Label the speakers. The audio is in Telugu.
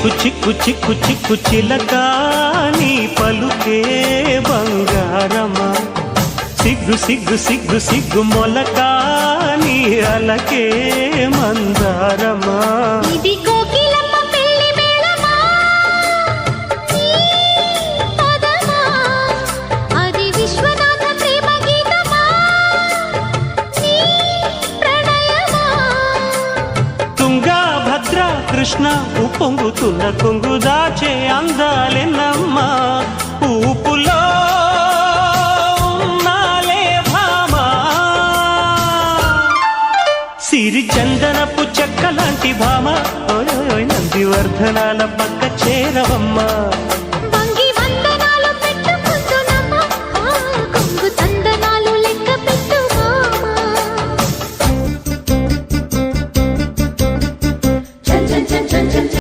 Speaker 1: చిక్కు చిక్కు చిక్కు చిక్కు చిలక నీ పలుకే బంగారమా సిగ్గు సిగ్గు సిగ్గు సిగ్గు మొలక నీ అలకే మందారమా
Speaker 2: ఇది కోకిలమ్మ పెళ్లి మేళమా నీ పదమా అది విశ్వనాథ ప్రేమ గీతమా నీ ప్రణయమా
Speaker 1: తుంగా భద్ర కృష్ణ ఉప్పొంగుతున్న కొంగు దాచే అందాలెన్నమ్మా ఊపులో సిరి చందనపు చెక్క లాంటి భామ నందివర్ధనాల పక్క చేరవమ్మా